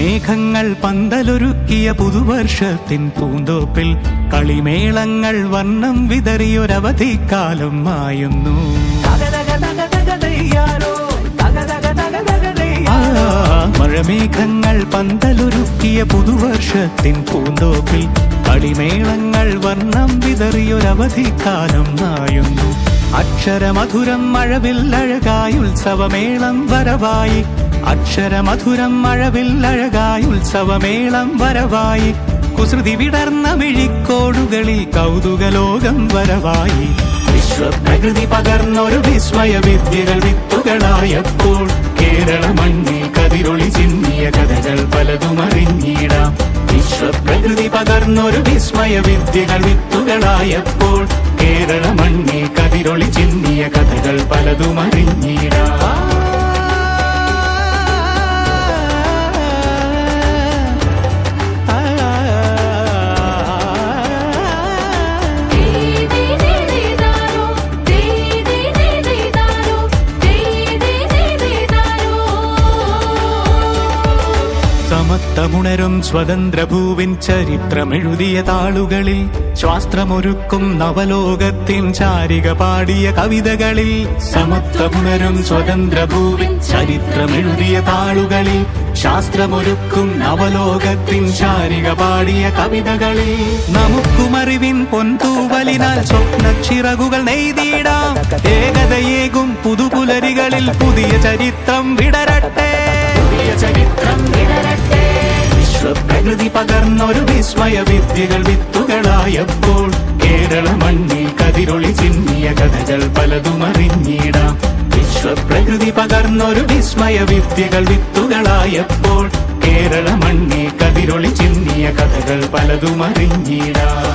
മഴമേഘങ്ങൾ പന്തലൊരുക്കിയ പുതുവർഷത്തിൻ പൂന്തോപ്പിൽ കളിമേളങ്ങൾ വർണ്ണം വിതറിയൊരവധിക്കാലം മായുന്നു. മഴമേഘങ്ങൾ പന്തലൊരുക്കിയ പുതുവർഷത്തിൻ പൂന്തോപ്പിൽ കളിമേളങ്ങൾ വർണ്ണം വിതറിയൊരവധിക്കാലം മായുന്നു. അക്ഷരമധുരം മഴവില്ലഴകായി ഉത്സവമേളം വരവായി. അക്ഷരമധുരം മഴവില്ലഴകായി ഉത്സവമേളം വരവായി. കുസൃതി വിടർന്ന മിഴിക്കോടുകളിൽ കൗതുകലോകം വരവായി. വിശ്വപ്രകൃതി പകർന്നൊരു വിസ്മയ വിദ്യകൾ വിത്തുകളായപ്പോൾ കേരള മണ്ണിൽ കതിരൊളി ചിന്നിയ കഥകൾ പലതും അറിഞ്ഞിടാം. വിശ്വപ്രകൃതി പകർന്നൊരു വിസ്മയ വിദ്യകൾ വിത്തുകളായപ്പോൾ കേരള മണ്ണിൽ കതിരൊളി ചിന്നിയ കഥകൾ പലതും അറിഞ്ഞിടാം. സമത്വമുണരും സ്വതന്ത്രഭൂവിൻ ചരിത്രമെഴുതിയ താളുകളിൽ ശാസ്ത്രമൊരുക്കും നവലോകത്തിൻ ചാരിക പാടിയ കവിതകളിൽ. സമത്വമുണരും സ്വതന്ത്രഭൂവിൻ ചരിത്രമെഴുതിയ താളുകളിൽ ശാസ്ത്രമൊരുക്കും നവലോകത്തിൻ ചാരിക പാടിയ കവിതകളിൽ. നമുക്കുമറിവിൻ പൊൻതൂവലിനാൽ സ്വപ്നച്ചിറകുകൾ നെയ്തിടാം. ഏകതയേകും പുതുപുലരികളിൽ പുതിയ ചരിത്രം വിടരട്ടെ. വിശ്വപ്രകൃതി പകർന്നൊരു വിസ്മയ വിദ്യകൾ വിത്തുകളായപ്പോൾ കേരള മണ്ണിൽ കതിരൊളി ചിന്നിയ കഥകൾ പലതും അറിഞ്ഞിടാം. വിശ്വപ്രകൃതി പകർന്നൊരു വിസ്മയ വിദ്യകൾ വിത്തുകളായപ്പോൾ കേരള മണ്ണിൽ കതിരൊളി ചിന്നിയ കഥകൾ പലതും അറിഞ്ഞിടാം.